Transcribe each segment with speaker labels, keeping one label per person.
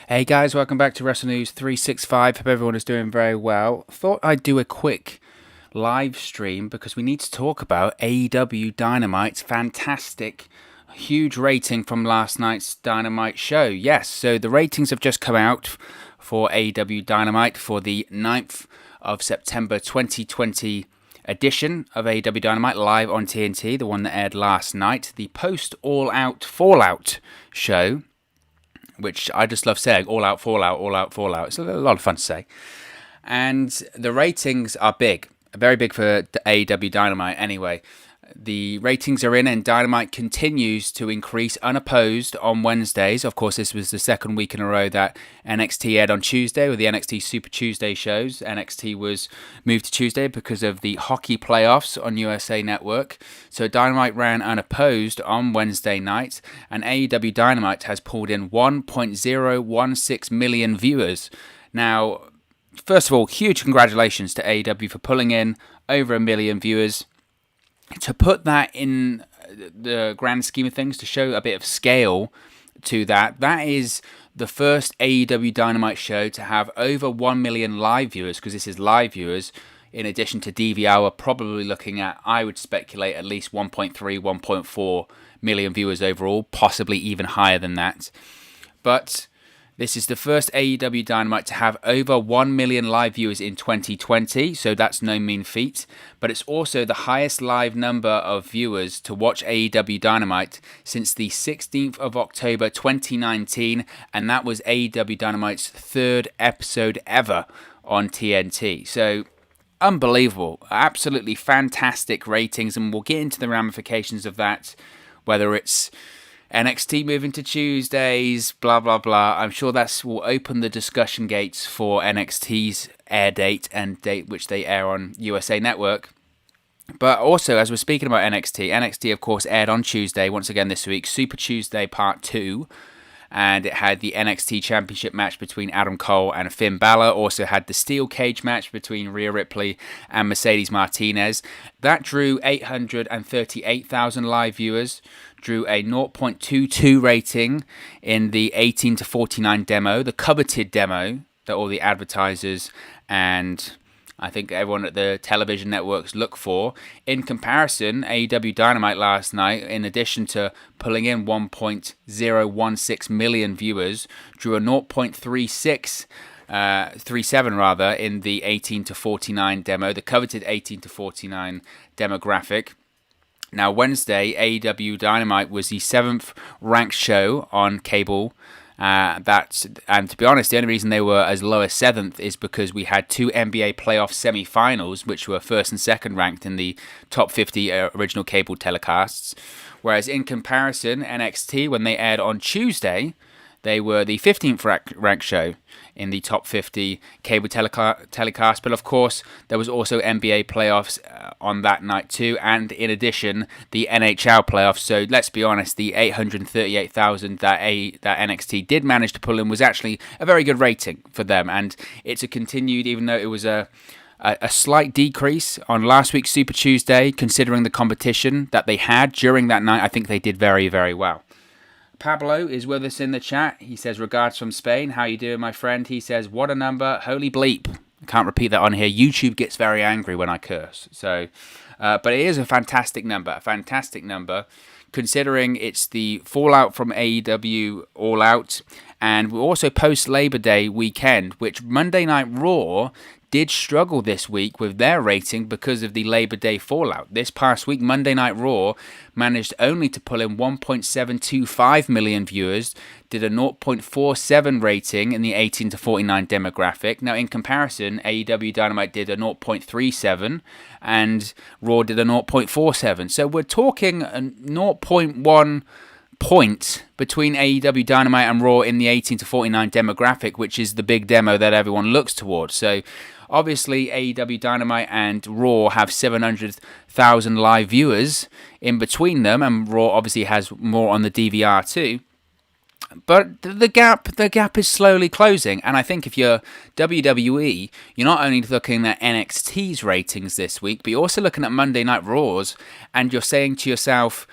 Speaker 1: Hey guys, welcome back to Wrestle News 365. Hope everyone is doing very well. Thought I'd do a quick live stream because we need to talk about AEW Dynamite's fantastic, huge rating from last night's Dynamite show. Yes, so the ratings have just come out for AEW Dynamite for the 9th of September 2020 edition of AEW Dynamite live on TNT, the one that aired last night, the post All Out Fallout show, which I just love saying, all out, fallout, all out, fallout. It's a lot of fun to say. And the ratings are big, very big for AEW Dynamite anyway. The ratings are in and Dynamite continues to increase unopposed on Wednesdays. Of course, this was the second week in a row that NXT aired on Tuesday with the NXT Super Tuesday shows. NXT was moved to Tuesday because of the hockey playoffs on USA Network. So Dynamite ran unopposed on Wednesday night, and AEW Dynamite has pulled in 1.016 million viewers. Now, first of all, huge congratulations to AEW for pulling in over 1 million viewers. To put that in the grand scheme of things, to show a bit of scale to that, that is the first AEW Dynamite show to have over 1 million live viewers, because this is live viewers, in addition to DVR. We're probably looking at, I would speculate, at least 1.3, 1.4 million viewers overall, possibly even higher than that. But this is the first AEW Dynamite to have over 1 million live viewers in 2020, so that's no mean feat. But it's also the highest live number of viewers to watch AEW Dynamite since the 16th of October 2019, and that was AEW Dynamite's third episode ever on TNT. So, unbelievable, absolutely fantastic ratings, and we'll get into the ramifications of that, whether it's NXT moving to Tuesdays, blah, blah, blah. I'm sure that will open the discussion gates for NXT's air date and date which they air on USA Network. But also, as we're speaking about NXT, of course, aired on Tuesday, once again this week, Super Tuesday Part 2. And it had the NXT Championship match between Adam Cole and Finn Balor. Also had the Steel Cage match between Rhea Ripley and Mercedes Martinez. That drew 838,000 live viewers, drew a 0.22 rating in the 18 to 49 demo, the coveted demo that all the advertisers and I think everyone at the television networks look for. In comparison, AEW Dynamite last night, in addition to pulling in 1.016 million viewers, drew a 0.37 rather in the 18 to 49 demo, the coveted 18 to 49 demographic. Now, Wednesday, AEW Dynamite was the 7th ranked show on cable. And to be honest, the only reason they were as low as 7th is because we had two NBA playoff semi-finals, which were first and second ranked in the top 50 original cable telecasts. Whereas in comparison, NXT, when they aired on Tuesday, they were the 15th ranked show in the top 50 cable telecast. But of course, there was also NBA playoffs on that night too. And in addition, the NHL playoffs. So let's be honest, the 838,000 that NXT did manage to pull in was actually a very good rating for them. And it's a continued, even though it was a slight decrease on last week's Super Tuesday, considering the competition that they had during that night, I think they did very, very well. Pablo is with us in the chat. He says, regards from Spain. How you doing, my friend? He says, what a number. Holy bleep. I can't repeat that on here. YouTube gets very angry when I curse. So, but it is a fantastic number. Considering it's the fallout from AEW All Out. And we're also post-Labor Day weekend, which Monday Night Raw did struggle this week with their rating because of the Labor Day fallout. This past week, Monday Night Raw managed only to pull in 1.725 million viewers, did a 0.47 rating in the 18 to 49 demographic. Now, in comparison, AEW Dynamite did a 0.37 and Raw did a 0.47. So we're talking a 0.1 point between AEW Dynamite and Raw in the 18 to 49 demographic, which is the big demo that everyone looks towards. So obviously AEW Dynamite and Raw have 700,000 live viewers in between them, and Raw obviously has more on the DVR too. But the gap is slowly closing, and I think if you're WWE, you're not only looking at NXT's ratings this week, but you're also looking at Monday Night Raws, and you're saying to yourself,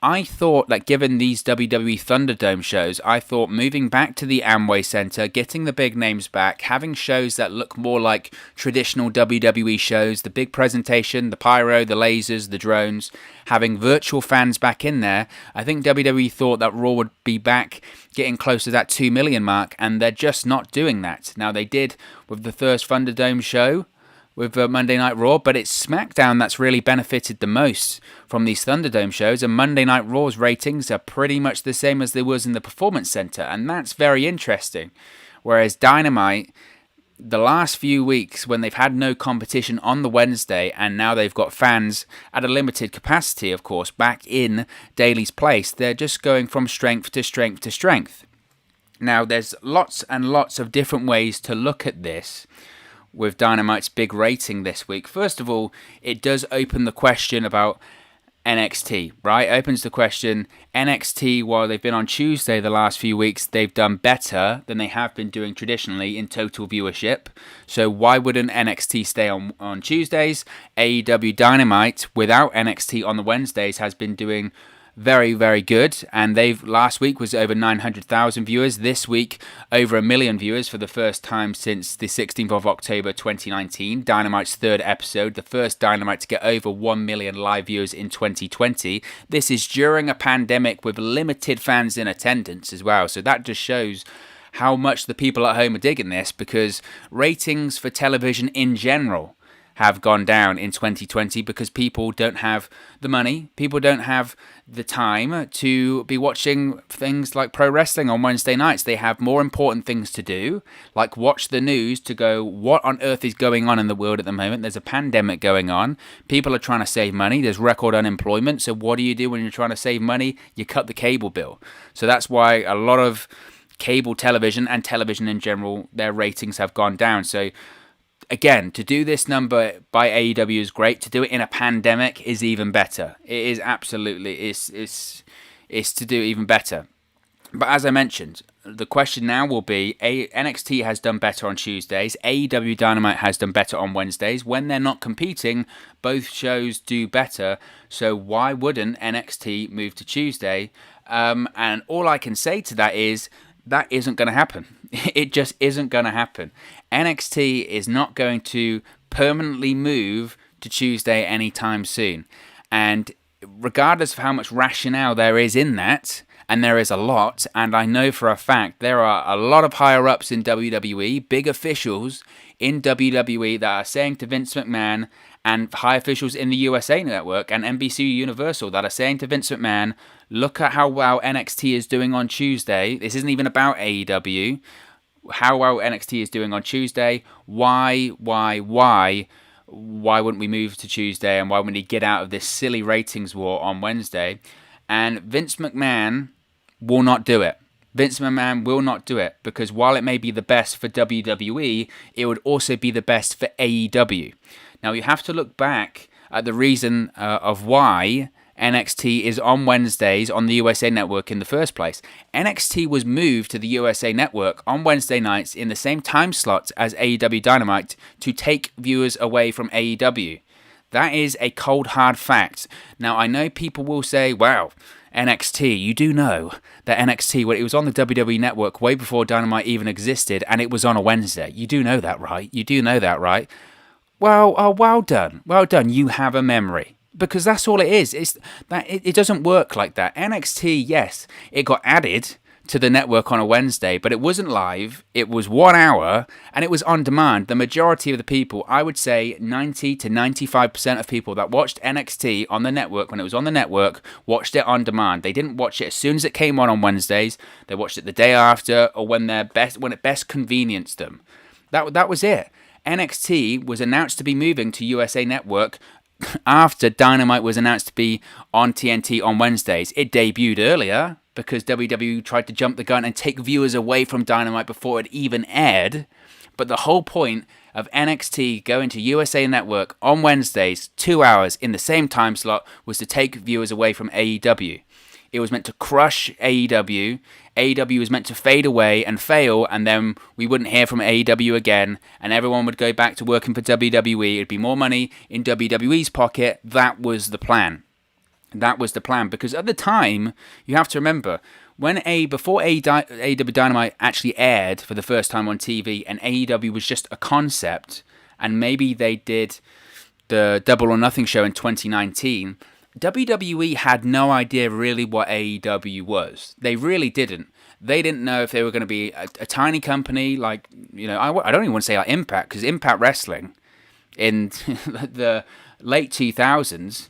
Speaker 1: I thought that given these WWE Thunderdome shows, I thought moving back to the Amway Center, getting the big names back, having shows that look more like traditional WWE shows, the big presentation, the pyro, the lasers, the drones, having virtual fans back in there, I think WWE thought that Raw would be back getting close to that 2 million mark, and they're just not doing that. Now, they did with the first Thunderdome show, with Monday Night Raw, but it's SmackDown that's really benefited the most from these Thunderdome shows, and Monday Night Raw's ratings are pretty much the same as they was in the Performance Center, and that's very interesting. Whereas Dynamite, the last few weeks when they've had no competition on the Wednesday, and now they've got fans at a limited capacity, of course, back in Daly's place, they're just going from strength to strength to strength. Now, there's lots and lots of different ways to look at this with Dynamite's big rating this week. First of all, it does open the question about NXT, right? It opens the question, NXT, while they've been on Tuesday the last few weeks, they've done better than they have been doing traditionally in total viewership. So why wouldn't NXT stay on Tuesdays? AEW Dynamite, without NXT on the Wednesdays, has been doing very, very good, and last week was over 900,000 viewers. This week, over 1 million viewers for the first time since the 16th of October 2019, Dynamite's third episode, the first Dynamite to get over 1 million live viewers in 2020. This is during a pandemic with limited fans in attendance as well, so that just shows how much the people at home are digging this, because ratings for television in general have gone down in 2020 because people don't have the money, people don't have the time to be watching things like pro wrestling on Wednesday nights. They have more important things to do, like watch the news to go, what on earth is going on in the world at the moment? There's a pandemic going on. People are trying to save money. There's record unemployment. So what do you do when you're trying to save money? You cut the cable bill. So that's why a lot of cable television and television in general, their ratings have gone down. So again, to do this number by AEW is great. To do it in a pandemic is even better. It is absolutely, it's to do even better. But as I mentioned, the question now will be, NXT has done better on Tuesdays. AEW Dynamite has done better on Wednesdays. When they're not competing, both shows do better. So why wouldn't NXT move to Tuesday? And all I can say to that is, that isn't going to happen. It just isn't going to happen. NXT is not going to permanently move to Tuesday anytime soon. And regardless of how much rationale there is in that, and there is a lot, and I know for a fact there are a lot of higher-ups in WWE, big officials in WWE that are saying to Vince McMahon, and high officials in the USA Network and NBC Universal that are saying to Vince McMahon, look at how well NXT is doing on Tuesday. This isn't even about AEW. How well NXT is doing on Tuesday. Why wouldn't we move to Tuesday, and why wouldn't he get out of this silly ratings war on Wednesday? And Vince McMahon will not do it. Vince McMahon will not do it, because while it may be the best for WWE, it would also be the best for AEW. Now, you have to look back at the reason of why NXT is on Wednesdays on the USA Network in the first place. NXT was moved to the USA Network on Wednesday nights in the same time slot as AEW Dynamite to take viewers away from AEW. That is a cold, hard fact. Now, I know people will say, wow, NXT, you do know that NXT, well, it was on the WWE Network way before Dynamite even existed, and it was on a Wednesday. You do know that, right? You do know that, right? Well, well done. Well done. You have a memory. Because that's all it is. It doesn't work like that. NXT, yes, it got added to the network on a Wednesday, but it wasn't live. It was 1 hour, and it was on demand. The majority of the people, I would say 90 to 95% of people that watched NXT on the network, when it was on the network, watched it on demand. They didn't watch it as soon as it came on Wednesdays. They watched it the day after, or when it best convenienced them. That was it. NXT was announced to be moving to USA Network after Dynamite was announced to be on TNT on Wednesdays. It debuted earlier because WWE tried to jump the gun and take viewers away from Dynamite before it even aired. But the whole point of NXT going to USA Network on Wednesdays, 2 hours in the same time slot, was to take viewers away from AEW. It was meant to crush AEW. AEW was meant to fade away and fail, and then we wouldn't hear from AEW again, and everyone would go back to working for WWE. It'd be more money in WWE's pocket. That was the plan. That was the plan, because at the time, you have to remember, before AEW Dynamite actually aired for the first time on TV, and AEW was just a concept, and maybe they did the Double or Nothing show in 2019, WWE had no idea really what AEW was. They really didn't. They didn't know if they were going to be a tiny company like, I don't even want to say like Impact, because Impact Wrestling in the late 2000s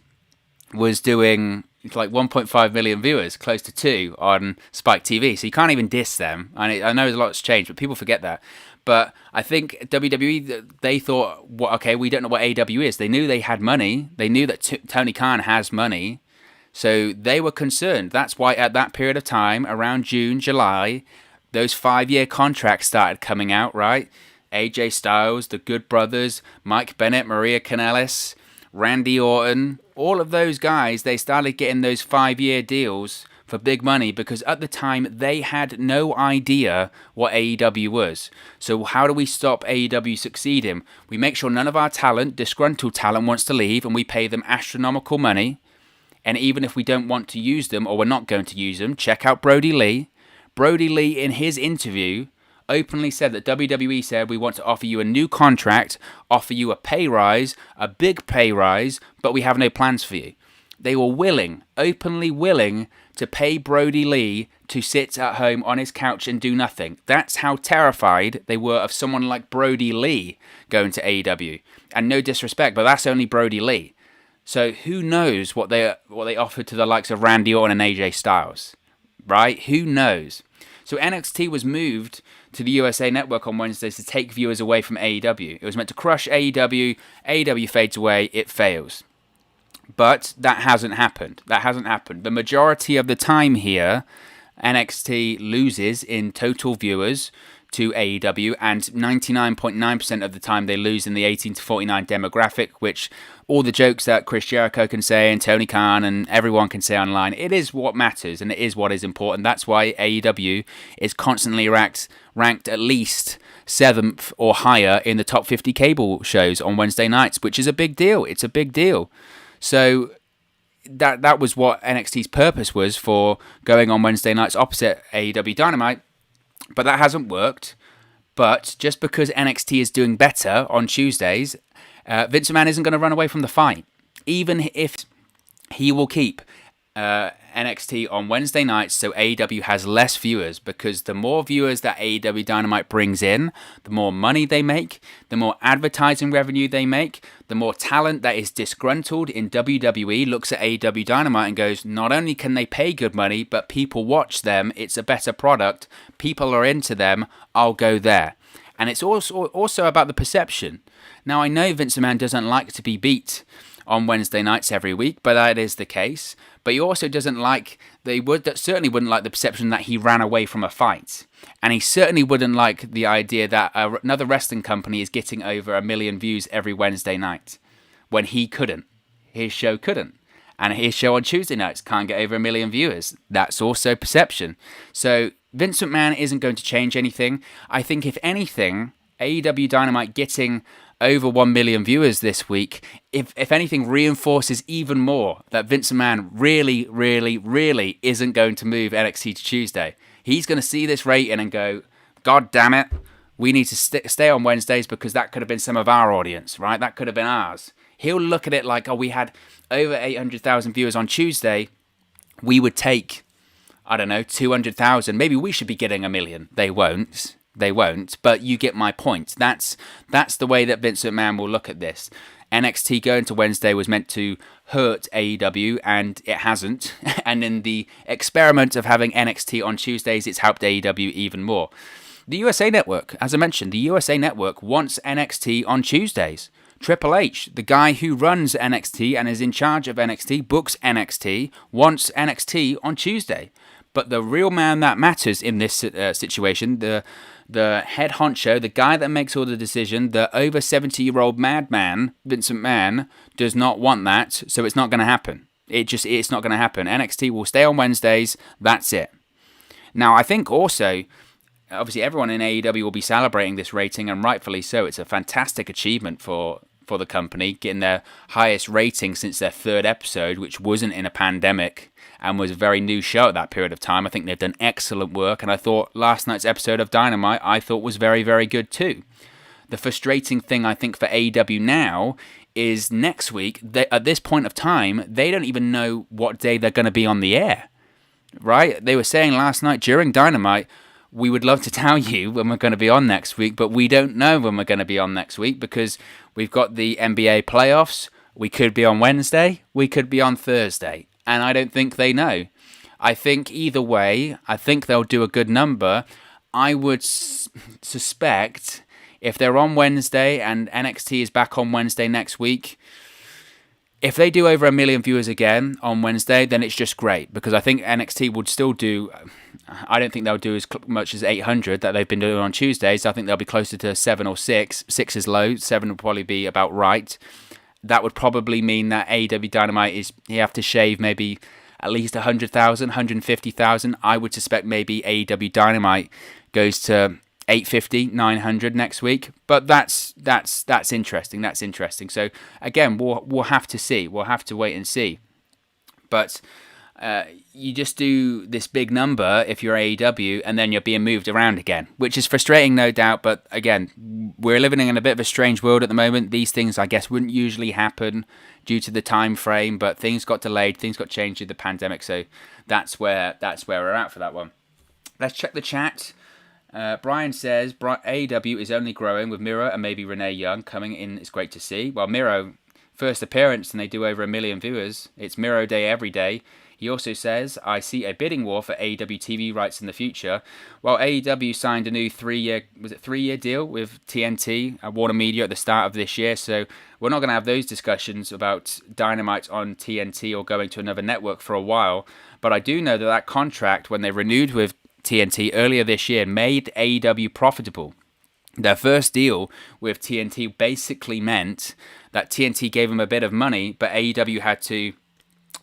Speaker 1: was doing like 1.5 million viewers, close to 2 on Spike TV. So you can't even diss them. I know a lot's changed, but people forget that. But I think WWE, they thought, okay, we don't know what AEW is. They knew they had money. They knew that Tony Khan has money. So they were concerned. That's why at that period of time, around June, July, those 5-year contracts started coming out, right? AJ Styles, the Good Brothers, Mike Bennett, Maria Kanellis, Randy Orton, all of those guys, they started getting those 5-year deals for big money, because at the time they had no idea what AEW was. So how do we stop AEW succeeding? We make sure none of our disgruntled talent wants to leave, and we pay them astronomical money. And even if we don't want to use them, or we're not going to use them, check out Brody Lee. Brody Lee, in his interview, openly said that WWE said, we want to offer you a new contract, offer you a pay rise, a big pay rise, but we have no plans for you. They were openly willing to pay Brody Lee to sit at home on his couch and do nothing. That's how terrified they were of someone like Brody Lee going to AEW. And no disrespect, but that's only Brody Lee. So who knows what they offered to the likes of Randy Orton and AJ Styles, right? Who knows? So NXT was moved to the USA Network on Wednesdays to take viewers away from AEW. It was meant to crush AEW. AEW fades away. It fails. But that hasn't happened. The majority of the time here, NXT loses in total viewers to AEW, and 99.9% of the time they lose in the 18 to 49 demographic, which all the jokes that Chris Jericho can say and Tony Khan and everyone can say online, it is what matters and it is what is important. That's why AEW is constantly ranked at least 7th or higher in the top 50 cable shows on Wednesday nights, which is a big deal. It's a big deal. So that was what NXT's purpose was for going on Wednesday nights opposite AEW Dynamite. But that hasn't worked. But just because NXT is doing better on Tuesdays, Vince McMahon isn't going to run away from the fight. Even if he will keep NXT on Wednesday nights so AEW has less viewers, because the more viewers that AEW Dynamite brings in, the more money they make, the more advertising revenue they make, the more talent that is disgruntled in WWE looks at AEW Dynamite and goes, not only can they pay good money, but people watch them, it's a better product, people are into them, I'll go there. And it's also about the perception. Now, I know Vince McMahon doesn't like to be beat on Wednesday nights every week, but that is the case. But he also doesn't like, certainly wouldn't like the perception that he ran away from a fight. And he certainly wouldn't like the idea that another wrestling company is getting over 1 million views every Wednesday night, when he couldn't. His show couldn't. And his show on Tuesday nights can't get over 1 million viewers. That's also perception. So Vince McMahon isn't going to change anything. I think if anything, AEW Dynamite getting over 1 million viewers this week, if anything, reinforces even more that Vince McMahon really, really, really isn't going to move NXT to Tuesday. He's going to see this rating and go, God damn it, we need to stay on Wednesdays because that could have been some of our audience, right? That could have been ours. He'll look at it like, we had over 800,000 viewers on Tuesday. We would take, 200,000. Maybe we should be getting 1 million. They won't, but you get my point. That's the way that Vince McMahon will look at this. NXT going to Wednesday was meant to hurt AEW, and it hasn't. And in the experiment of having NXT on Tuesdays, it's helped AEW even more. The USA Network, as I mentioned, the USA Network wants NXT on Tuesdays. Triple H, the guy who runs NXT and is in charge of NXT, books NXT, wants NXT on Tuesday. But the real man that matters in this situation, the head honcho, the guy that makes all the decision, the over 70-year-old madman, Vince McMahon, does not want that, so it's not going to happen. It's not going to happen. NXT will stay on Wednesdays, that's it. Now, I think also, obviously everyone in AEW will be celebrating this rating, and rightfully so. It's a fantastic achievement for for the company, getting their highest rating since their third episode, which wasn't in a pandemic and was a very new show at that period of time. I think they've done excellent work, and I thought last night's episode of Dynamite was very, very good too. The frustrating thing, I think, for AEW now is next week, at this point of time, they don't even know what day they're going to be on the air, right? They were saying last night during Dynamite, we would love to tell you when we're going to be on next week, but we don't know when we're going to be on next week because we've got the NBA playoffs. We could be on Wednesday. We could be on Thursday. And I don't think they know. I think either way, I think they'll do a good number. I would suspect if they're on Wednesday and NXT is back on Wednesday next week, if they do over 1 million viewers again on Wednesday, then it's just great because I think NXT would still do. I don't think they'll do as much as 800 that they've been doing on Tuesdays. I think they'll be closer to 7 or 6. 6 is low. 7 will probably be about right. That would probably mean that AEW Dynamite you have to shave maybe at least 100,000, 150,000. I would suspect maybe AEW Dynamite goes to 850, 900 next week. But that's interesting. That's interesting. So again, we'll have to see. We'll have to wait and see. But you just do this big number if you're AEW, and then you're being moved around again, which is frustrating, no doubt. But again, we're living in a bit of a strange world at the moment. These things, I guess, wouldn't usually happen due to the time frame, but things got delayed, things got changed due to the pandemic. So that's where we're at for that one. Let's check the chat. Brian says AEW is only growing with Miro and maybe Renee Young coming in. It's great to see. Well, Miro, first appearance, and they do over 1 million viewers. It's Miro Day every day. He also says, I see a bidding war for AEW TV rights in the future. Well, AEW signed a new 3-year deal with TNT, Warner Media, at the start of this year. So we're not going to have those discussions about Dynamite on TNT or going to another network for a while. But I do know that contract, when they renewed with TNT earlier this year, made AEW profitable. Their first deal with TNT basically meant that TNT gave them a bit of money, but AEW had to...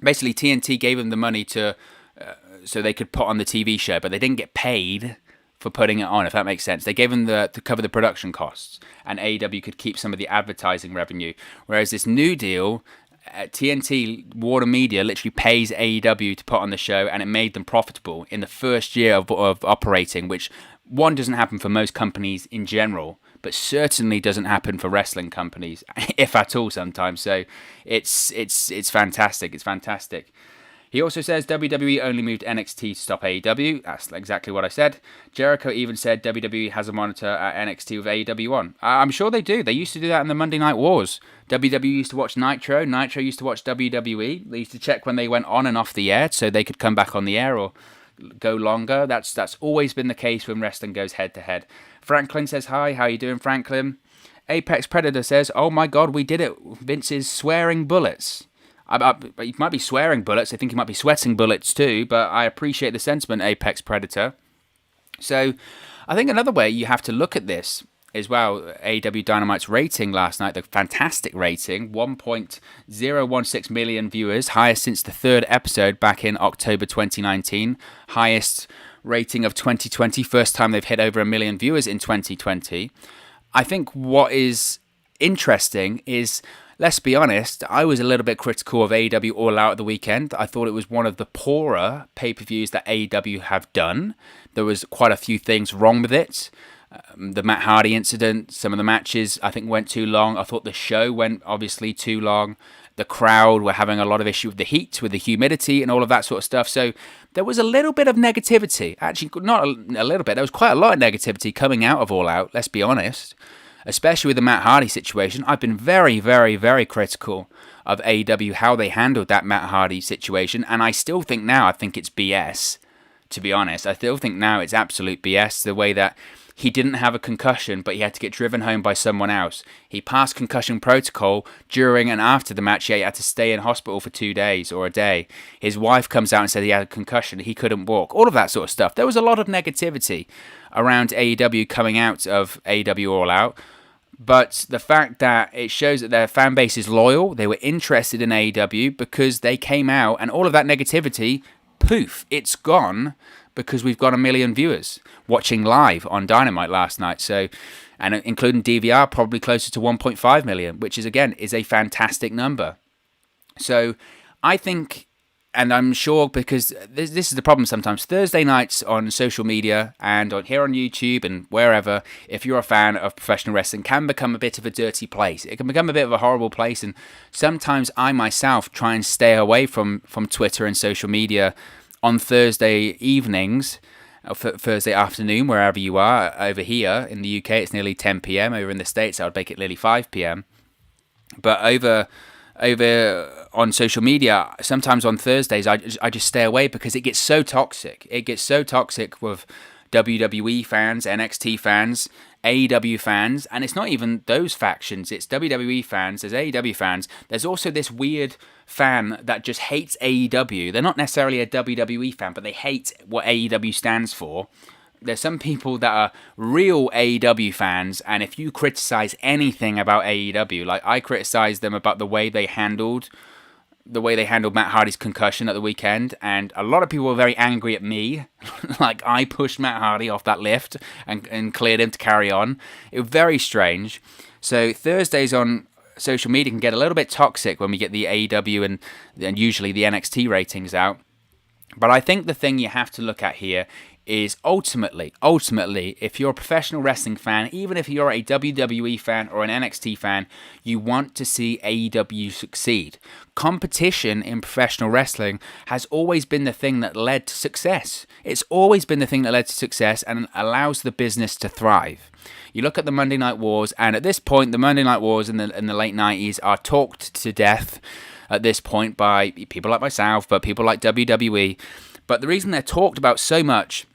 Speaker 1: Basically, TNT gave them the money so they could put on the TV show, but they didn't get paid for putting it on, if that makes sense. They gave them to cover the production costs, and AEW could keep some of the advertising revenue. Whereas this new deal, TNT, Warner Media, literally pays AEW to put on the show, and it made them profitable in the first year of operating, which, one, doesn't happen for most companies in general, but certainly doesn't happen for wrestling companies, if at all sometimes. So it's fantastic. It's fantastic. He also says WWE only moved NXT to stop AEW. That's exactly what I said. Jericho even said WWE has a monitor at NXT with AEW on. I'm sure they do. They used to do that in the Monday Night Wars. WWE used to watch Nitro. Nitro used to watch WWE. They used to check when they went on and off the air so they could come back on the air or go longer. That's always been the case when wrestling goes head to head. Franklin says hi. How you doing, Franklin? Apex Predator says, oh my god, we did it. Vince is swearing bullets. He might be swearing bullets. I think he might be sweating bullets too, but I appreciate the sentiment, Apex Predator. So I think another way you have to look at this as well, AEW Dynamite's rating last night, the fantastic rating, 1.016 million viewers, highest since the third episode back in October 2019, highest rating of 2020, first time they've hit over 1 million viewers in 2020. I think what is interesting is, let's be honest, I was a little bit critical of AEW All Out at the weekend. I thought it was one of the poorer pay-per-views that AEW have done. There was quite a few things wrong with it. The Matt Hardy incident, some of the matches I think went too long. I thought the show went obviously too long. The crowd were having a lot of issue with the heat, with the humidity and all of that sort of stuff. So there was a little bit of negativity. Actually, not a little bit. There was quite a lot of negativity coming out of All Out, let's be honest. Especially with the Matt Hardy situation. I've been very, very, very critical of AEW, how they handled that Matt Hardy situation. And I still think now, I think it's BS, to be honest. I still think now it's absolute BS, the way that he didn't have a concussion, but he had to get driven home by someone else. He passed concussion protocol during and after the match. He had to stay in hospital for 2 days or a day. His wife comes out and said he had a concussion. He couldn't walk. All of that sort of stuff. There was a lot of negativity around AEW coming out of AEW All Out. But the fact that it shows that their fan base is loyal, they were interested in AEW because they came out and all of that negativity, poof, it's gone because we've got 1 million viewers watching live on Dynamite last night. So, and including DVR, probably closer to 1.5 million, which is a fantastic number. So I think, and I'm sure, because this is the problem sometimes, Thursday nights on social media and here on YouTube and wherever, if you're a fan of professional wrestling, can become a bit of a dirty place. It can become a bit of a horrible place, and sometimes I myself try and stay away from Twitter and social media on Thursday evenings, Thursday afternoon, wherever you are. Over here in the UK, it's nearly 10 p.m. Over in the States, I would make it nearly 5 p.m. But over on social media, sometimes on Thursdays, I just stay away because it gets so toxic. It gets so toxic with WWE fans, NXT fans, AEW fans, and it's not even those factions. It's WWE fans, there's AEW fans. There's also this weird fan that just hates AEW. They're not necessarily a WWE fan, but they hate what AEW stands for. There's some people that are real AEW fans, and if you criticize anything about AEW, like I criticized them about the way they handled Matt Hardy's concussion at the weekend, and a lot of people were very angry at me. Like I pushed Matt Hardy off that lift and cleared him to carry on. It was very strange. So Thursdays on social media can get a little bit toxic when we get the AEW and usually the NXT ratings out. But I think the thing you have to look at here is ultimately, if you're a professional wrestling fan, even if you're a WWE fan or an NXT fan, you want to see AEW succeed. Competition in professional wrestling has always been the thing that led to success. It's always been the thing that led to success and allows the business to thrive. You look at the Monday Night Wars, and at this point, the Monday Night Wars in the late 90s are talked to death at this point by people like myself, but people like WWE. But the reason they're talked about so much,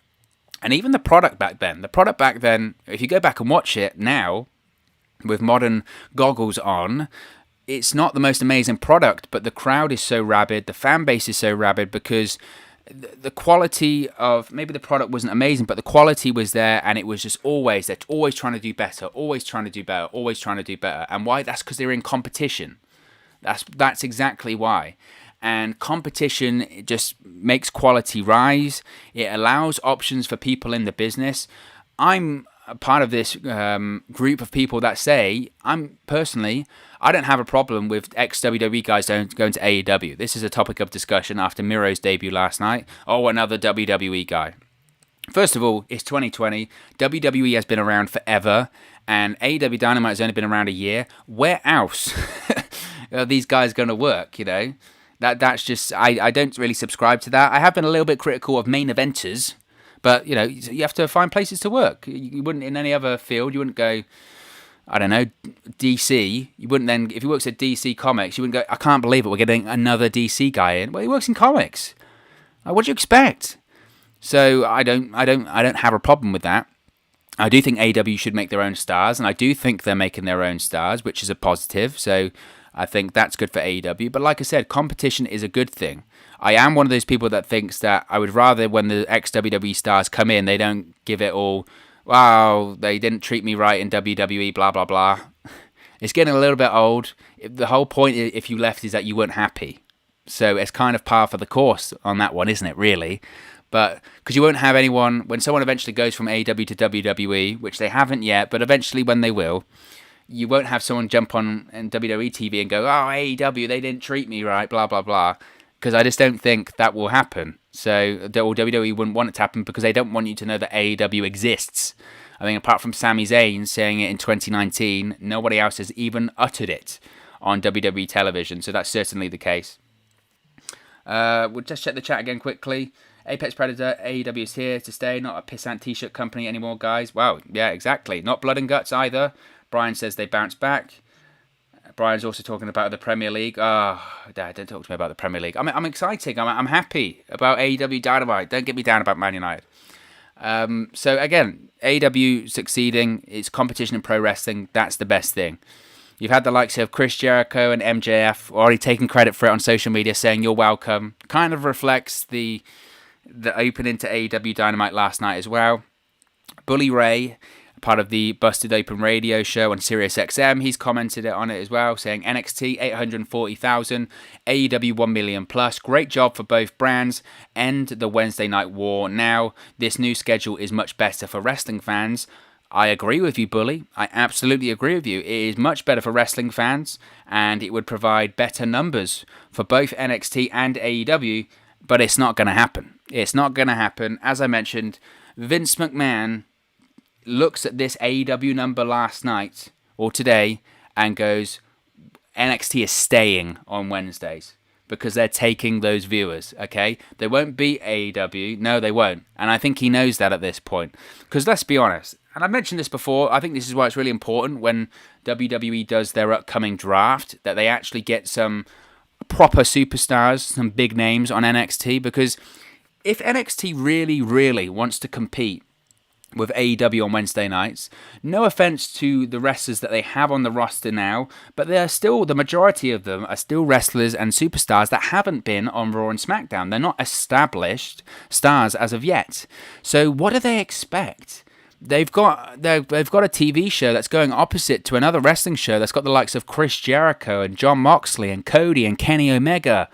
Speaker 1: and even the product back then, if you go back and watch it now, with modern goggles on, it's not the most amazing product, but the crowd is so rabid, the fan base is so rabid, because the quality of, maybe the product wasn't amazing, but the quality was there, and it was just they're always trying to do better, always trying to do better. And why? That's because they're in competition. That's exactly why. And competition just makes quality rise. It allows options for people in the business. I'm a part of this group of people that say, I don't have a problem with ex-WWE guys going to AEW. This is a topic of discussion after Miro's debut last night. Oh, another WWE guy. First of all, it's 2020. WWE has been around forever, and AEW Dynamite has only been around a year. Where else are these guys going to work, you know? That's just, I don't really subscribe to that. I have been a little bit critical of main eventers, but, you know, you have to find places to work. You wouldn't, in any other field, you wouldn't go, I don't know, DC. You wouldn't then, if he works at DC Comics, you wouldn't go, I can't believe it, we're getting another DC guy in. Well, he works in comics. What do you expect? So I don't have a problem with that. I do think AEW should make their own stars, and I do think they're making their own stars, which is a positive. So I think that's good for AEW. But like I said, competition is a good thing. I am one of those people that thinks that I would rather when the ex-WWE stars come in, they don't give it all, wow, they didn't treat me right in WWE, blah, blah, blah. It's getting a little bit old. The whole point, if you left, is that you weren't happy. So it's kind of par for the course on that one, isn't it, really? But because you won't have anyone, when someone eventually goes from AEW to WWE, which they haven't yet, but eventually when they will, you won't have someone jump on WWE TV and go, oh, AEW, they didn't treat me right, blah, blah, blah. Because I just don't think that will happen. So WWE wouldn't want it to happen because they don't want you to know that AEW exists. I think apart from Sami Zayn saying it in 2019, nobody else has even uttered it on WWE television. So that's certainly the case. We'll just check the chat again quickly. Apex Predator, AEW is here to stay, not a pissant t-shirt company anymore, guys. Wow, yeah, exactly. Not Blood and Guts either. Brian says they bounced back. Brian's also talking about the Premier League. Oh, Dad, don't talk to me about the Premier League. I'm excited. I'm happy about AEW Dynamite. Don't get me down about Man United. So again, AEW succeeding. It's competition in pro wrestling. That's the best thing. You've had the likes of Chris Jericho and MJF already taking credit for it on social media, saying you're welcome. Kind of reflects the opening to AEW Dynamite last night as well. Bully Ray part of the Busted Open radio show on SiriusXM. He's commented on it as well, saying NXT 840,000, AEW 1 million plus. Great job for both brands. End the Wednesday Night War now. This new schedule is much better for wrestling fans. I agree with you, Bully. I absolutely agree with you. It is much better for wrestling fans, and it would provide better numbers for both NXT and AEW, but it's not going to happen. It's not going to happen. As I mentioned, Vince McMahon looks at this AEW number last night, or today, and goes, NXT is staying on Wednesdays, because they're taking those viewers, okay? They won't beat AEW. No, they won't. And I think he knows that at this point. Because let's be honest, and I've mentioned this before, I think this is why it's really important when WWE does their upcoming draft, that they actually get some proper superstars, some big names on NXT, because if NXT really, really wants to compete with AEW on Wednesday nights, no offense to the wrestlers that they have on the roster now, but they are still, the majority of them are still wrestlers and superstars that haven't been on Raw and SmackDown. They're not established stars as of yet. So what do they expect? They've got a TV show that's going opposite to another wrestling show that's got the likes of Chris Jericho and Jon Moxley and Cody and Kenny Omega.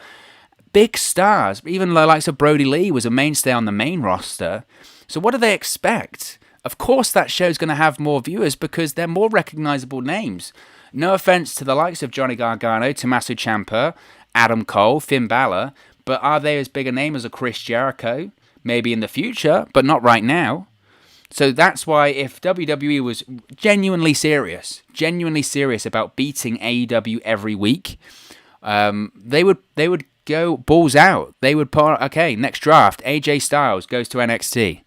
Speaker 1: Big stars. Even the likes of Brody Lee was a mainstay on the main roster. So what do they expect? Of course that show's going to have more viewers because they're more recognizable names. No offense to the likes of Johnny Gargano, Tommaso Ciampa, Adam Cole, Finn Balor, but are they as big a name as a Chris Jericho? Maybe in the future, but not right now. So that's why if WWE was genuinely serious about beating AEW every week, they would go balls out. They would put, okay, next draft, AJ Styles goes to NXT.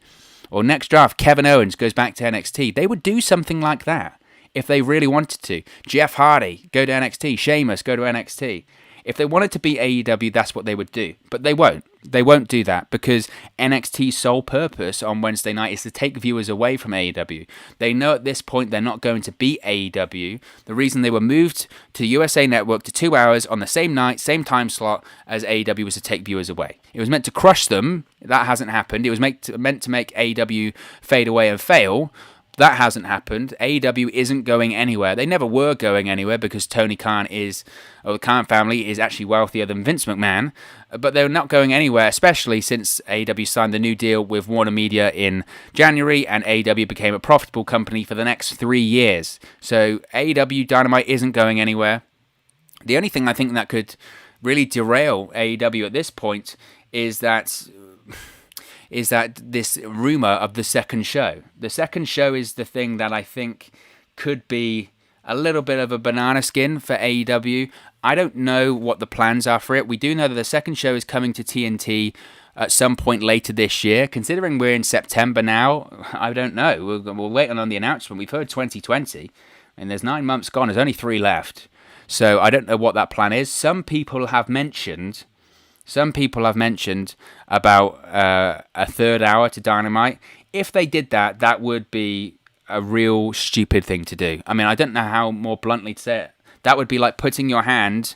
Speaker 1: Or next draft, Kevin Owens goes back to NXT. They would do something like that if they really wanted to. Jeff Hardy, go to NXT. Sheamus, go to NXT. If they wanted to beat AEW, that's what they would do. But they won't. They won't do that because NXT's sole purpose on Wednesday night is to take viewers away from AEW. They know at this point they're not going to beat AEW. The reason they were moved to USA Network to 2 hours on the same night, same time slot as AEW was to take viewers away. It was meant to crush them. That hasn't happened. It was meant to make AEW fade away and fail. That hasn't happened. AEW isn't going anywhere. They never were going anywhere because Tony Khan the Khan family is actually wealthier than Vince McMahon. But they're not going anywhere, especially since AEW signed the new deal with Warner Media in January and AEW became a profitable company for the next 3 years. So AEW Dynamite isn't going anywhere. The only thing I think that could really derail AEW at this point is that this rumor of the second show. The second show is the thing that I think could be a little bit of a banana skin for AEW. I don't know what the plans are for it. We do know that the second show is coming to TNT at some point later this year. Considering we're in September now, I don't know. We'll wait on the announcement. We've heard 2020, and there's 9 months gone. There's only 3 left. So I don't know what that plan is. Some people have mentioned about a third hour to Dynamite. If they did that, that would be a real stupid thing to do. I mean, I don't know how more bluntly to say it. That would be like putting your hand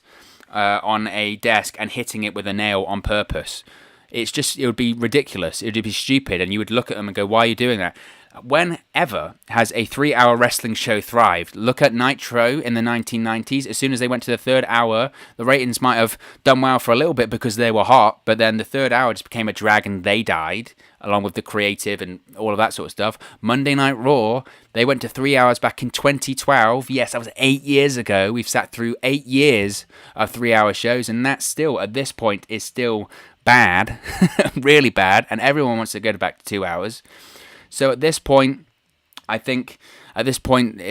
Speaker 1: on a desk and hitting it with a nail on purpose. It would be ridiculous. It would be stupid, and you would look at them and go, why are you doing that? Whenever has a 3-hour wrestling show thrived? Look at Nitro in the 1990s. As soon as they went to the third hour, the ratings might have done well for a little bit because they were hot, but then the third hour just became a drag and they died, along with the creative and all of that sort of stuff. Monday Night Raw, they went to 3 hours back in 2012. Yes, that was 8 years ago. We've sat through 8 years of 3-hour shows, and that still, at this point, is still bad, really bad, and everyone wants to go back to 2 hours. So at this point, I think if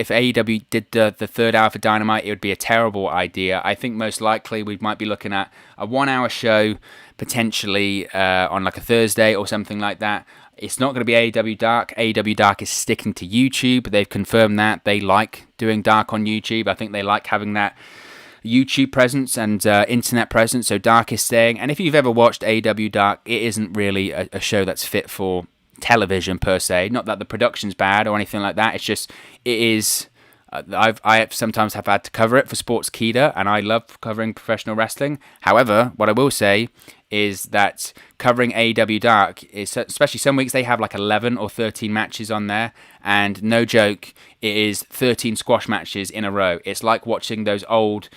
Speaker 1: AEW did the third hour for Dynamite, it would be a terrible idea. I think most likely we might be looking at a 1 hour show, potentially on like a Thursday or something like that. It's not going to be AEW Dark. AEW Dark is sticking to YouTube. They've confirmed that. They like doing Dark on YouTube. I think they like having that YouTube presence and internet presence. So Dark is staying. And if you've ever watched AEW Dark, it isn't really a show that's fit for television per se. Not that the production's bad or anything like that. It's just it is I sometimes have had to cover it for Sports Keeda, and I love covering professional wrestling. However, what I will say is that covering AEW Dark is, especially some weeks they have like 11 or 13 matches on there, and no joke, it is 13 squash matches in a row. It's like watching those old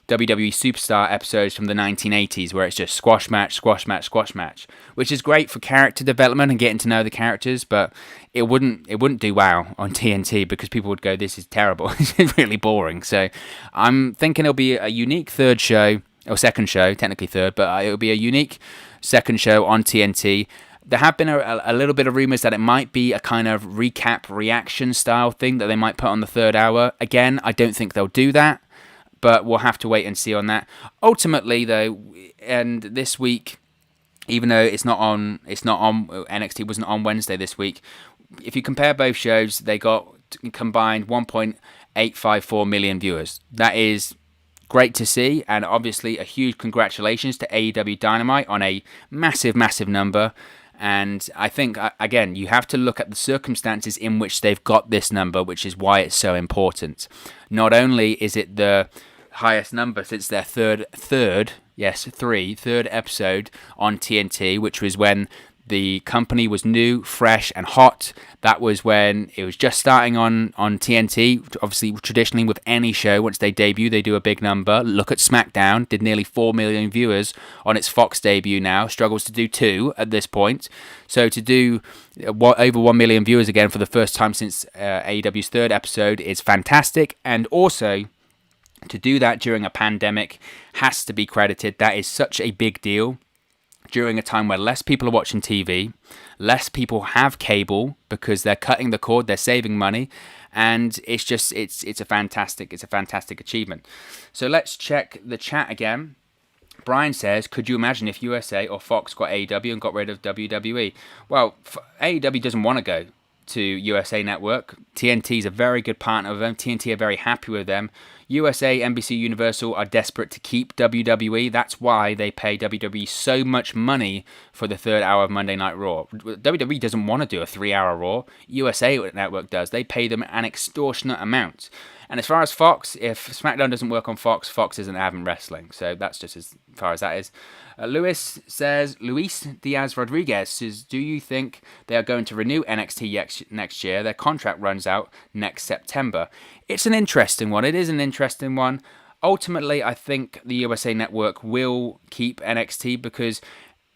Speaker 1: WWE Superstar episodes from the 1980s where it's just squash match, squash match, squash match, which is great for character development and getting to know the characters, but it wouldn't do wow on TNT because people would go, this is terrible. It's really boring. So I'm thinking it'll be a unique third show, or second show, technically third, but it'll be a unique second show on TNT. There have been a little bit of rumors that it might be a kind of recap reaction style thing that they might put on the third hour. Again, I don't think they'll do that, but we'll have to wait and see on that. Ultimately, though, and this week, even though it's not on NXT wasn't on Wednesday this week. If you compare both shows, they got combined 1.854 million viewers. That is great to see, and obviously a huge congratulations to AEW Dynamite on a massive, massive number. And I think, again, you have to look at the circumstances in which they've got this number, which is why it's so important. Not only is it the highest number since their third episode on TNT, which was when the company was new, fresh, and hot. That was when it was just starting on TNT. Obviously, traditionally with any show, once they debut, they do a big number. Look at SmackDown, did nearly 4 million viewers on its Fox debut now. Struggles to do 2 at this point. So to do over 1 million viewers again for the first time since AEW's third episode is fantastic. And also, to do that during a pandemic has to be credited. That is such a big deal. During a time where less people are watching TV, less people have cable because they're cutting the cord, they're saving money, and it's a fantastic achievement. So let's check the chat again. Brian says, could you imagine if USA or Fox got AEW and got rid of WWE? Well, AEW doesn't want to go to USA Network. TNT is a very good partner of them. TNT are very happy with them. USA, NBC Universal are desperate to keep WWE. That's why they pay WWE so much money for the third hour of Monday Night Raw. WWE doesn't want to do a 3-hour Raw. USA Network does. They pay them an extortionate amount. And as far as Fox, if SmackDown doesn't work on Fox, Fox isn't having wrestling. So that's just as far as that is. Luis Diaz Rodriguez says, do you think they are going to renew NXT next year? Their contract runs out next September. It's an interesting one. It is an interesting one. Ultimately, I think the USA Network will keep NXT because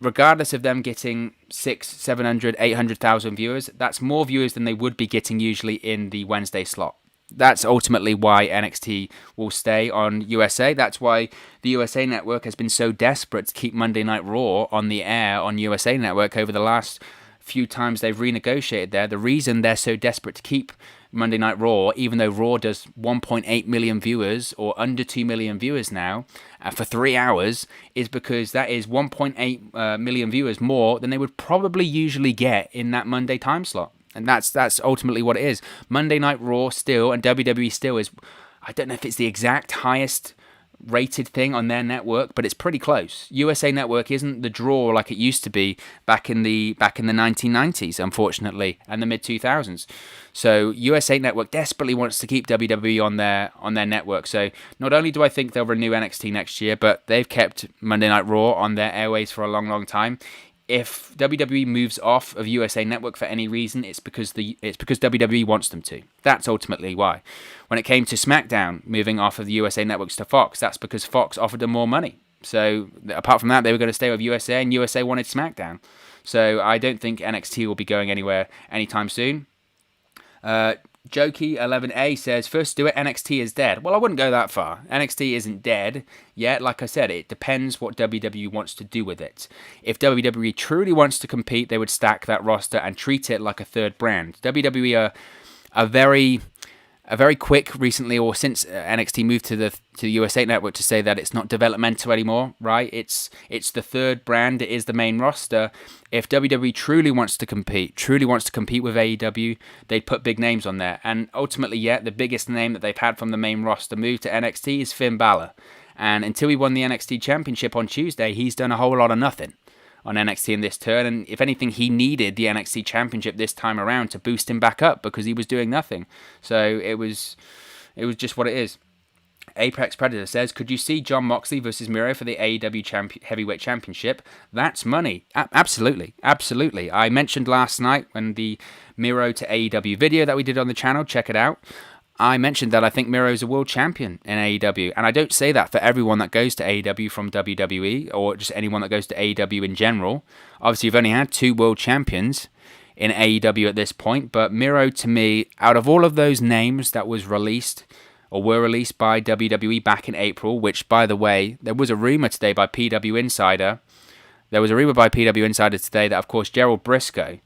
Speaker 1: regardless of them getting 600, 700, 800,000 viewers, that's more viewers than they would be getting usually in the Wednesday slot. That's ultimately why NXT will stay on USA. That's why the USA Network has been so desperate to keep Monday Night Raw on the air on USA Network over the last few times they've renegotiated there. The reason they're so desperate to keep Monday Night Raw, even though Raw does 1.8 million viewers or under 2 million viewers now for 3 hours, is because that is 1.8 million viewers more than they would probably usually get in that Monday time slot. And that's ultimately what it is. Monday Night Raw still, and WWE still is, I don't know if it's the exact highest rated thing on their network, but it's pretty close. USA Network isn't the draw like it used to be back in the 1990s, unfortunately, and the mid 2000s. So USA Network desperately wants to keep WWE on their network. So not only do I think they'll renew NXT next year, but they've kept Monday Night Raw on their airways for a long, long time. If WWE moves off of USA Network for any reason, it's because WWE wants them to. That's ultimately why. When it came to SmackDown moving off of the USA Networks to Fox, that's because Fox offered them more money. So apart from that, they were going to stay with USA, and USA wanted SmackDown. So I don't think NXT will be going anywhere anytime soon. Jokey11A says, first do it, NXT is dead. Well, I wouldn't go that far. NXT isn't dead yet. Like I said, it depends what WWE wants to do with it. If WWE truly wants to compete, they would stack that roster and treat it like a third brand. WWE are very quick recently, or since NXT moved to the USA Network, to say that it's not developmental anymore, right? It's the third brand. It is the main roster. If WWE truly wants to compete with AEW, they'd put big names on there. And ultimately, the biggest name that they've had from the main roster move to NXT is Finn Balor. And until he won the NXT Championship on Tuesday, he's done a whole lot of nothing on NXT in this turn, and if anything, he needed the NXT Championship this time around to boost him back up because he was doing nothing. So it was It was just what it is. Apex Predator says, could you see Jon Moxley versus Miro for the AEW Heavyweight Championship? That's money. Absolutely. Absolutely. I mentioned last night when the Miro to AEW video that we did on the channel, check it out, I mentioned that I think Miro is a world champion in AEW. And I don't say that for everyone that goes to AEW from WWE or just anyone that goes to AEW in general. Obviously, you've only had 2 world champions in AEW at this point. But Miro, to me, out of all of those names that was released or were released by WWE back in April, which, by the way, there was a rumor today by PW Insider. There was a rumor by PW Insider today that, of course, Gerald Briscoe,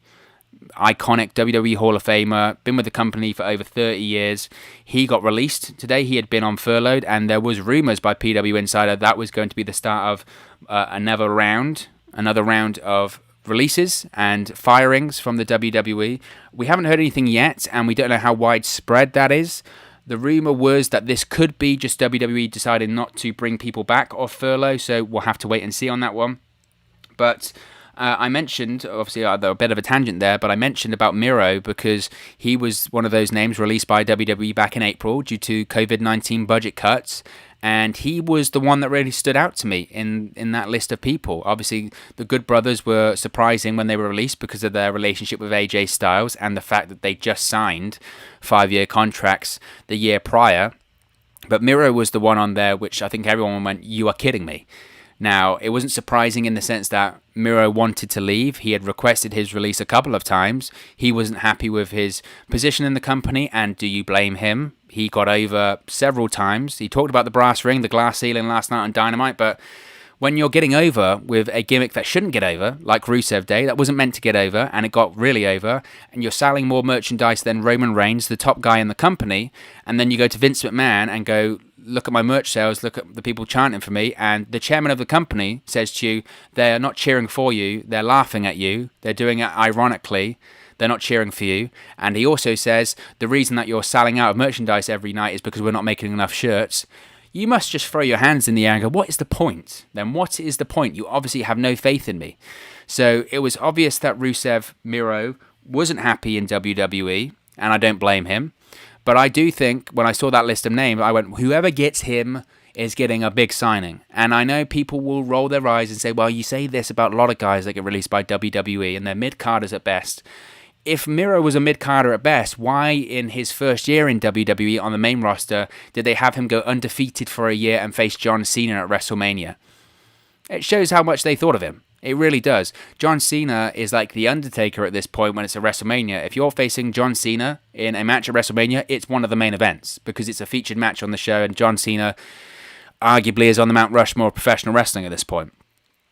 Speaker 1: iconic WWE Hall of Famer, been with the company for over 30 years. He got released today. He had been on furloughed, and there was rumors by PW Insider that was going to be the start of another round of releases and firings from the WWE. We haven't heard anything yet, and we don't know how widespread that is. The rumor was that this could be just WWE deciding not to bring people back off furlough, so we'll have to wait and see on that one. But I mentioned, obviously, a bit of a tangent there, but I mentioned about Miro because he was one of those names released by WWE back in April due to COVID-19 budget cuts, and he was the one that really stood out to me in that list of people. Obviously, the Good Brothers were surprising when they were released because of their relationship with AJ Styles and the fact that they just signed 5-year contracts the year prior. But Miro was the one on there which I think everyone went, you are kidding me. Now, it wasn't surprising in the sense that Miro wanted to leave. He had requested his release a couple of times. He wasn't happy with his position in the company, and do you blame him? He got over several times. He talked about the brass ring, the glass ceiling last night on Dynamite, but when you're getting over with a gimmick that shouldn't get over, like Rusev Day, that wasn't meant to get over, and it got really over, and you're selling more merchandise than Roman Reigns, the top guy in the company, and then you go to Vince McMahon and go, look at my merch sales, look at the people chanting for me, and the chairman of the company says to you, they're not cheering for you, they're laughing at you, they're doing it ironically, they're not cheering for you. And he also says, the reason that you're selling out of merchandise every night is because we're not making enough shirts. You must just throw your hands in the air and go, what is the point? Then what is the point? You obviously have no faith in me. So it was obvious that Rusev Miro wasn't happy in WWE, and I don't blame him. But I do think when I saw that list of names, I went, whoever gets him is getting a big signing. And I know people will roll their eyes and say, well, you say this about a lot of guys that get released by WWE and they're mid-carders at best. If Miro was a mid-carder at best, why in his first year in WWE on the main roster did they have him go undefeated for a year and face John Cena at WrestleMania? It shows how much they thought of him. It really does. John Cena is like The Undertaker at this point when it's a WrestleMania. If you're facing John Cena in a match at WrestleMania, it's one of the main events because it's a featured match on the show, and John Cena arguably is on the Mount Rushmore of professional wrestling at this point.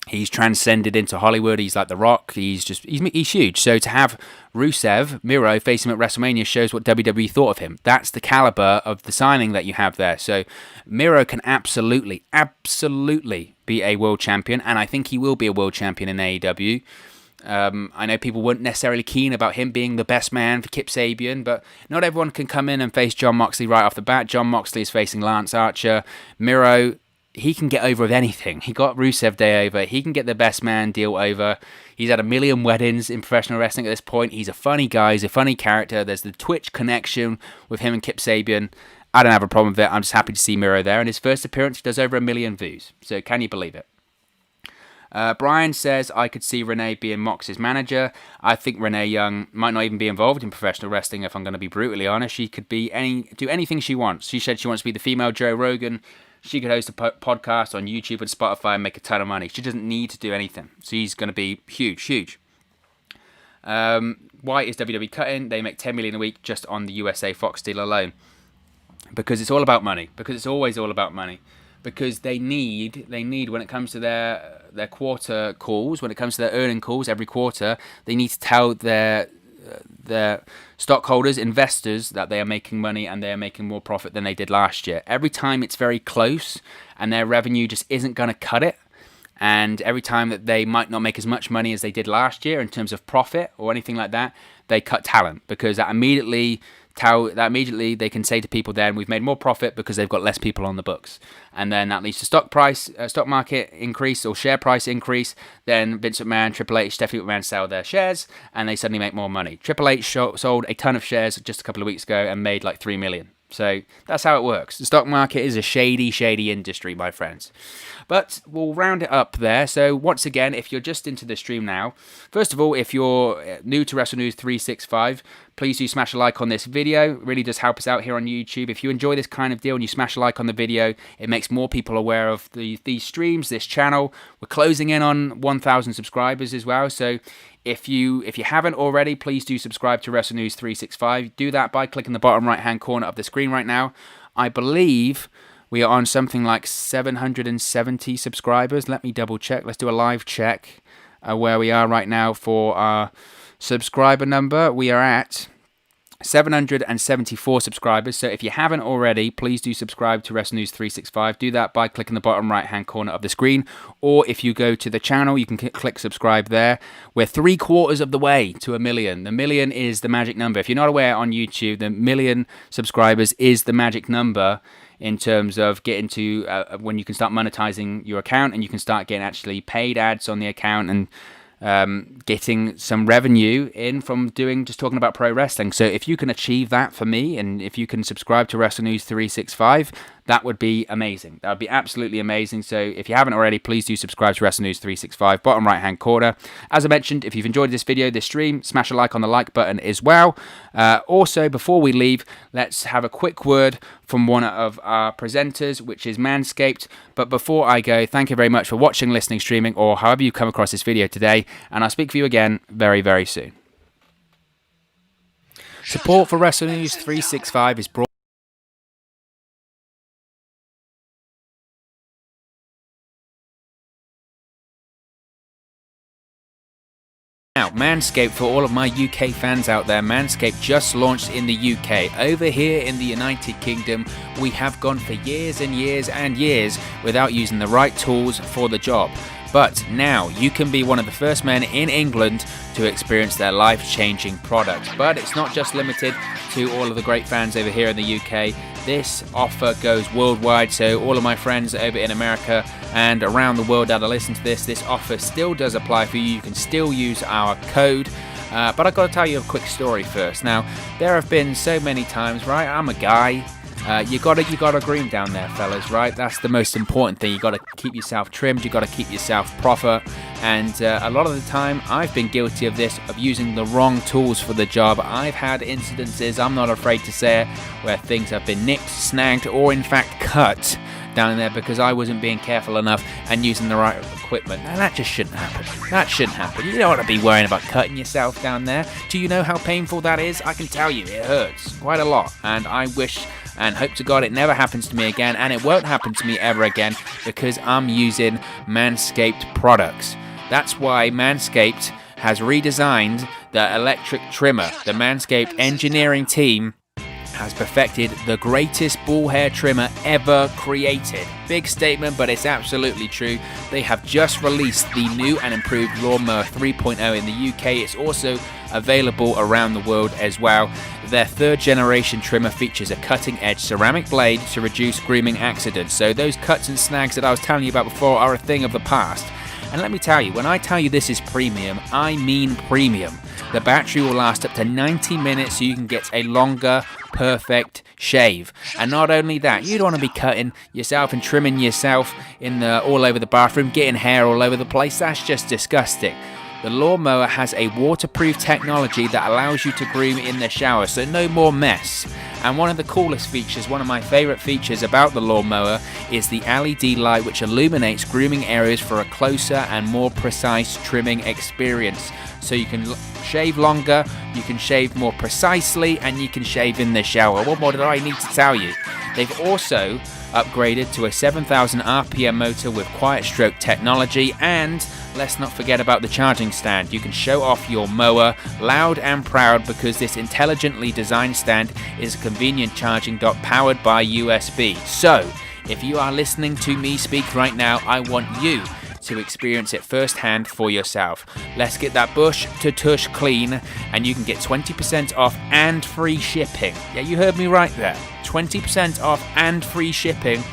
Speaker 1: He's transcended into Hollywood. He's like The Rock. He's huge. So to have Rusev, Miro, face him at WrestleMania shows what WWE thought of him. That's the caliber of the signing that you have there. So Miro can absolutely be a world champion, and I think he will be a world champion in AEW. I know people weren't necessarily keen about him being the best man for Kip Sabian, but not everyone can come in and face Jon Moxley right off the bat. Jon Moxley is facing Lance Archer. Miro, he can get over with anything. He got Rusev Day over. He can get the best man deal over. He's had a million weddings in professional wrestling at this point. He's a funny guy. He's a funny character. There's the Twitch connection with him and Kip Sabian. I don't have a problem with it. I'm just happy to see Miro there. And his first appearance does over 1 million views. So can you believe it? Brian says, I could see Renee being Mox's manager. I think Renee Young might not even be involved in professional wrestling, if I'm going to be brutally honest. She could do anything she wants. She said she wants to be the female Joe Rogan. She could host a podcast on YouTube and Spotify and make a ton of money. She doesn't need to do anything. She's going to be huge. Why is WWE cutting? They make $10 million a week just on the USA Fox deal alone. Because it's all about money. Because it's always all about money. Because they need when it comes to their quarter calls, when it comes to their earning calls every quarter, they need to tell their stockholders, investors, that they are making money and they are making more profit than they did last year. Every time it's very close and their revenue just isn't going to cut it, and every time that they might not make as much money as they did last year in terms of profit or anything like that, they cut talent, because that immediately they can say to people, then we've made more profit because they've got less people on the books, and then that leads to stock market increase or share price increase. Then Vince McMahon, Triple H, Stephanie McMahon sell their shares and they suddenly make more money. Triple H sold a ton of shares just a couple of weeks ago and made like $3 million. So that's how it works. The stock market is a shady, shady industry, my friends. But we'll round it up there. So once again, if you're just into the stream now, first of all, if you're new to Wrestle News 365, please do smash a like on this video. It really does help us out here on YouTube. If you enjoy this kind of deal and you smash a like on the video, it makes more people aware of these streams, this channel. We're closing in on 1,000 subscribers as well. So if you haven't already, please do subscribe to Wrestle News 365. Do that by clicking the bottom right-hand corner of the screen right now. I believe we are on something like 770 subscribers. Let me double check. Let's do a live check where we are right now for our subscriber number. We are at 774 subscribers. So if you haven't already, please do subscribe to Wrestle News 365. Do that by clicking the bottom right hand corner of the screen, or if you go to the channel, you can click subscribe there. We're 3/4 of the way to 1 million. The million is the magic number. If you're not aware, on YouTube, the 1 million subscribers is the magic number in terms of getting to when you can start monetizing your account and you can start getting actually paid ads on the account and getting some revenue in from just talking about pro wrestling. So if you can achieve that for me, and if you can subscribe to Wrestle News 365, that would be amazing. That would be absolutely amazing. So if you haven't already, please do subscribe to Wrestle News 365, bottom right hand corner. As I mentioned, if you've enjoyed this video, this stream, smash a like on the like button as well. Also, before we leave, let's have a quick word from one of our presenters, which is Manscaped. But before I go, thank you very much for watching, listening, streaming, or however you come across this video today, and I'll speak for you again very, very soon. Support for Wrestle News 365 is brought Now, Manscaped, for all of my UK fans out there, Manscaped just launched in the UK. Over here in the United Kingdom, we have gone for years and years and years without using the right tools for the job. But now you can be one of the first men in England to experience their life-changing product. But it's not just limited to all of the great fans over here in the UK. This offer goes worldwide, so all of my friends over in America and around the world that are listening to this offer still does apply for you. You can still use our code. But I've got to tell you a quick story first. Now, there have been so many times, right? I'm a guy. You gotta groom down there, fellas, right? That's the most important thing. You gotta keep yourself trimmed. You gotta keep yourself proper. And a lot of the time, I've been guilty of this, of using the wrong tools for the job. I've had incidences, I'm not afraid to say it, where things have been nipped, snagged, or in fact cut down there because I wasn't being careful enough and using the right equipment. Now that just shouldn't happen. That shouldn't happen. You don't want to be worrying about cutting yourself down there. Do you know how painful that is? I can tell you, it hurts quite a lot. And I wish and hope to God it never happens to me again, and it won't happen to me ever again because I'm using Manscaped products. That's why Manscaped has redesigned the electric trimmer. The Manscaped engineering team has perfected the greatest ball hair trimmer ever created. Big statement, but it's absolutely true. They have just released the new and improved Lawnmower 3.0 in the UK. It's also available around the world as well. Their third generation trimmer features a cutting edge ceramic blade to reduce grooming accidents. So those cuts and snags that I was telling you about before are a thing of the past. And let me tell you, when I tell you this is premium, I mean premium. The battery will last up to 90 minutes so you can get a longer, perfect shave. And not only that, you don't want to be cutting yourself and trimming yourself all over the bathroom, getting hair all over the place. That's just disgusting. The lawnmower has a waterproof technology that allows you to groom in the shower, so no more mess. And one of the coolest features, one of my favorite features about the lawnmower, is the LED light which illuminates grooming areas for a closer and more precise trimming experience. So you can shave longer, you can shave more precisely, and you can shave in the shower. What more did I need to tell you? They've also upgraded to a 7,000 RPM motor with quiet stroke technology, and let's not forget about the charging stand. You can show off your mower loud and proud because this intelligently designed stand is a convenient charging dock powered by USB. So, if you are listening to me speak right now, I want you to experience it firsthand for yourself. Let's get that bush to tush clean, and you can get 20% off and free shipping. Yeah, you heard me right there. 20% off and free shipping.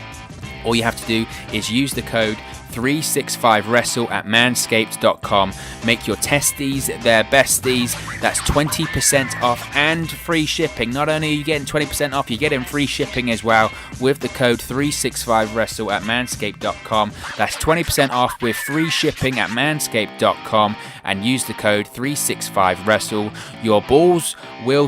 Speaker 1: All you have to do is use the code 365wrestle at manscaped.com. Make your testes their besties. That's 20% off and free shipping. Not only are you getting 20% off, you're getting free shipping as well with the code 365wrestle at manscaped.com. That's 20% off with free shipping at manscaped.com, and use the code 365wrestle. Your balls will